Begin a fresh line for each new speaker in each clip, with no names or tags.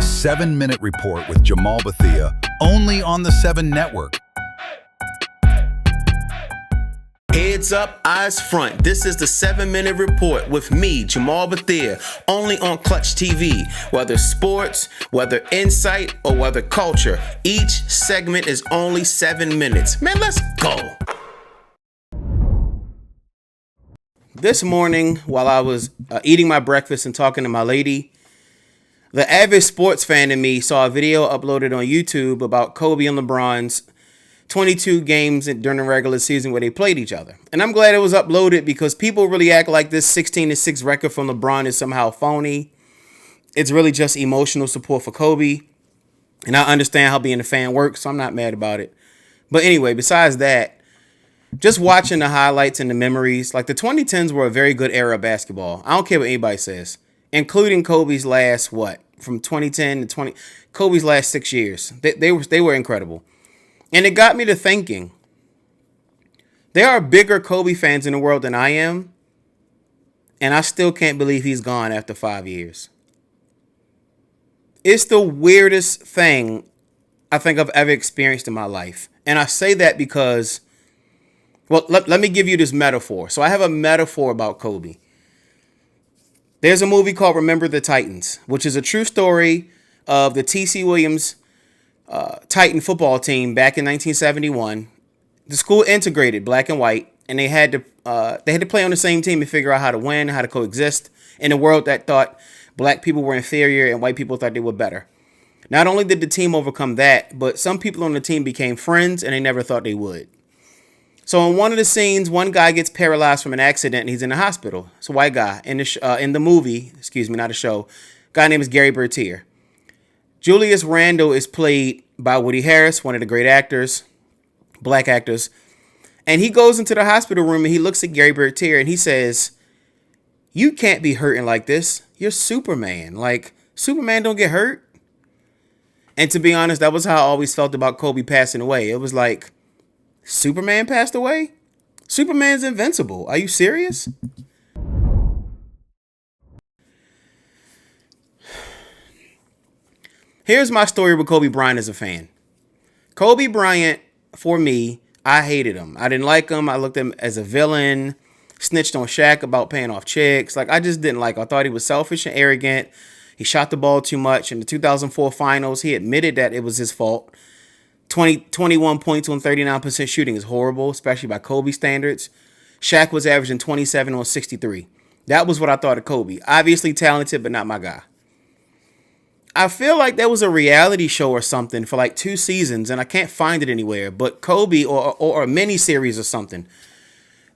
The 7-Minute Report with Jamaal Bethea, only on the 7 Network.
Heads up, eyes front. This is the 7-Minute Report with me, Jamaal Bethea, only on Clutch TV. Whether sports, whether insight, or whether culture, each segment is only 7 minutes. Man, let's go. This morning, while I was eating my breakfast and talking to my lady, the avid sports fan in me saw a video uploaded on YouTube about Kobe and LeBron's 22 games during the regular season where they played each other. And I'm glad it was uploaded because people really act like this 16-6 record from LeBron is somehow phony. It's really just emotional support for Kobe. And I understand how being a fan works, so I'm not mad about it. But anyway, besides that, just watching the highlights and the memories, like the 2010s were a very good era of basketball. I don't care what anybody says, including Kobe's last, from 2010 to Kobe's last 6 years. They were incredible. And it got me to thinking, there are bigger Kobe fans in the world than I am, and I still can't believe he's gone after 5 years. It's the weirdest thing I think I've ever experienced in my life. And I say that because, well, let me give you this metaphor. So I have a metaphor about Kobe. There's a movie called Remember the Titans, which is a true story of the T.C. Williams Titan football team back in 1971. The school integrated black and white, and they had to play on the same team and figure out how to win, how to coexist in a world that thought black people were inferior and white people thought they were better. Not only did the team overcome that, but some people on the team became friends and they never thought they would. So in one of the scenes, one guy gets paralyzed from an accident and he's in the hospital. It's a white guy in the movie, not a show. Guy named is Gary Bertier. Julius Randle is played by Woody Harris, one of the great actors, black actors. And he goes into the hospital room and he looks at Gary Bertier and he says, "You can't be hurting like this. You're Superman. Like, Superman don't get hurt." And to be honest, that was how I always felt about Kobe passing away. It was like, Superman passed away? Superman's invincible. Are you serious? Here's my story with Kobe Bryant as a fan. Kobe Bryant, for me, I hated him. I didn't like him. I looked at him as a villain, snitched on Shaq about paying off chicks. Like, I just didn't like him. I thought he was selfish and arrogant. He shot the ball too much. In the 2004 finals, he admitted that it was his fault. 21 points on 39% shooting is horrible, especially by Kobe standards. Shaq was averaging 27 on 63. That was what I thought of Kobe. Obviously talented, but not my guy. I feel like there was a reality show or something for like 2 seasons, and I can't find it anywhere, but Kobe or a mini series or something.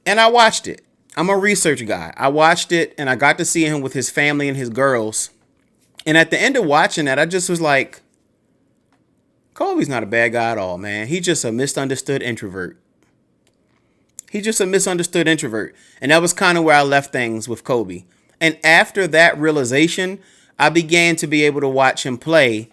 And I watched it. I'm a research guy. I watched it, and I got to see him with his family and his girls. And at the end of watching that, I just was like, Kobe's not a bad guy at all, man. He's just a misunderstood introvert. And that was kind of where I left things with Kobe. And after that realization, I began to be able to watch him play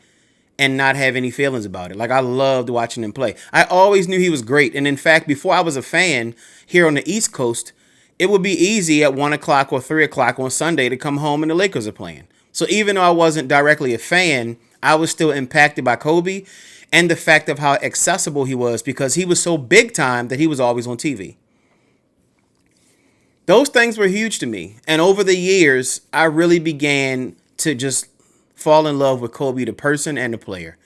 and not have any feelings about it. Like, I loved watching him play. I always knew he was great. And in fact, before I was a fan here on the East Coast, it would be easy at 1 o'clock or 3 o'clock on Sunday to come home and the Lakers are playing. So even though I wasn't directly a fan, I was still impacted by Kobe and the fact of how accessible he was because he was so big time that he was always on TV. Those things were huge to me. And over the years, I really began to just fall in love with Kobe, the person and the player.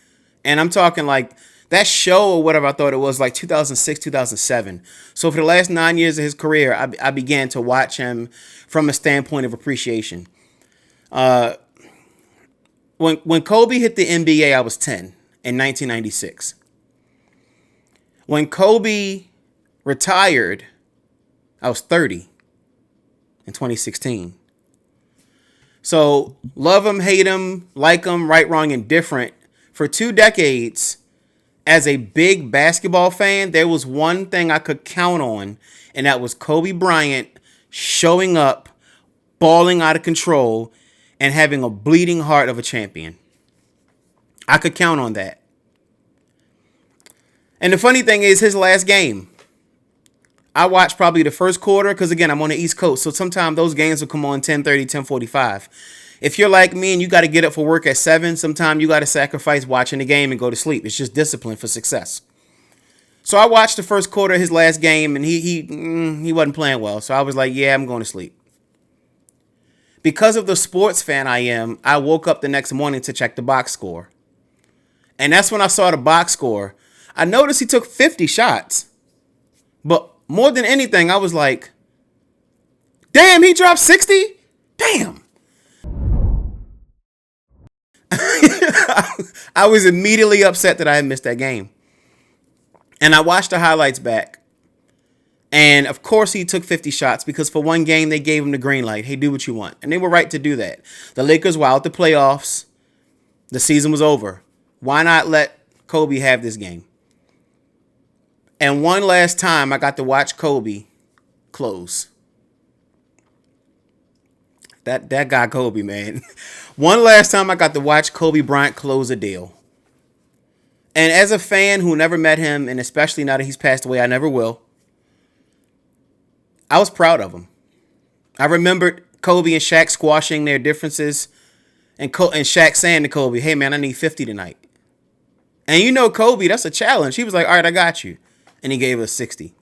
And I'm talking like that show or whatever I thought it was, like 2006, 2007. So for the last 9 years of his career, I began to watch him from a standpoint of appreciation. When Kobe hit the NBA, I was 10 in 1996. When Kobe retired, I was 30 in 2016. So love him, hate him, like him, right, wrong, indifferent. For 2 decades, as a big basketball fan, there was one thing I could count on, and that was Kobe Bryant showing up, balling out of control, and having a bleeding heart of a champion. I could count on that. And the funny thing is, his last game, I watched probably the first quarter because, again, I'm on the East Coast. So sometimes those games will come on 10:30, 10:45. If you're like me and you got to get up for work at 7, sometimes you got to sacrifice watching the game and go to sleep. It's just discipline for success. So I watched the first quarter of his last game, and he wasn't playing well. So I was like, yeah, I'm going to sleep. Because of the sports fan I am, I woke up the next morning to check the box score. And that's when I saw the box score. I noticed he took 50 shots. But more than anything, I was like, damn, he dropped 60? Damn. I was immediately upset that I had missed that game. And I watched the highlights back. And of course he took 50 shots because for one game they gave him the green light. Hey, do what you want. And they were right to do that. The Lakers were out the playoffs. The season was over. Why not let Kobe have this game? And one last time I got to watch Kobe close. That guy Kobe, man. One last time I got to watch Kobe Bryant close a deal. And as a fan who never met him, and especially now that he's passed away, I never will, I was proud of him. I remembered Kobe and Shaq squashing their differences and Shaq saying to Kobe, hey, man, I need 50 tonight. And you know Kobe, that's a challenge. He was like, all right, I got you. And he gave us 60.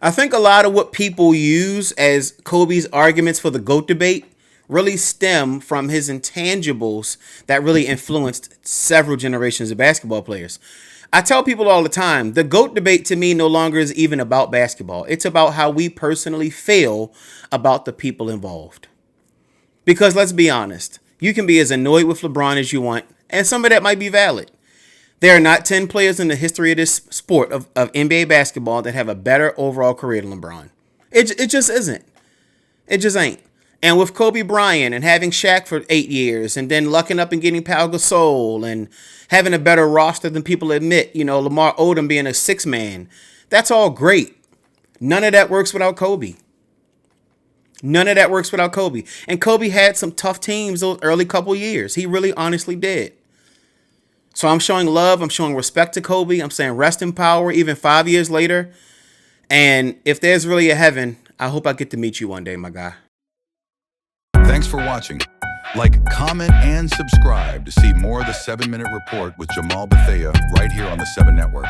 I think a lot of what people use as Kobe's arguments for the GOAT debate really stem from his intangibles that really influenced several generations of basketball players. I tell people all the time, the GOAT debate to me no longer is even about basketball. It's about how we personally feel about the people involved. Because let's be honest, you can be as annoyed with LeBron as you want, and some of that might be valid. There are not 10 players in the history of this sport of NBA basketball that have a better overall career than LeBron. It just isn't. It just ain't. And with Kobe Bryant and having Shaq for 8 years and then lucking up and getting Pau Gasol and having a better roster than people admit, you know, Lamar Odom being a 6-man, that's all great. None of that works without Kobe. None of that works without Kobe. And Kobe had some tough teams those early couple years. He really honestly did. So I'm showing love. I'm showing respect to Kobe. I'm saying rest in power even 5 years later. And if there's really a heaven, I hope I get to meet you one day, my guy.
Thanks for watching. Like, comment, and subscribe to see more of the 7-Minute Report with Jamaal Bethea right here on the 7 Network.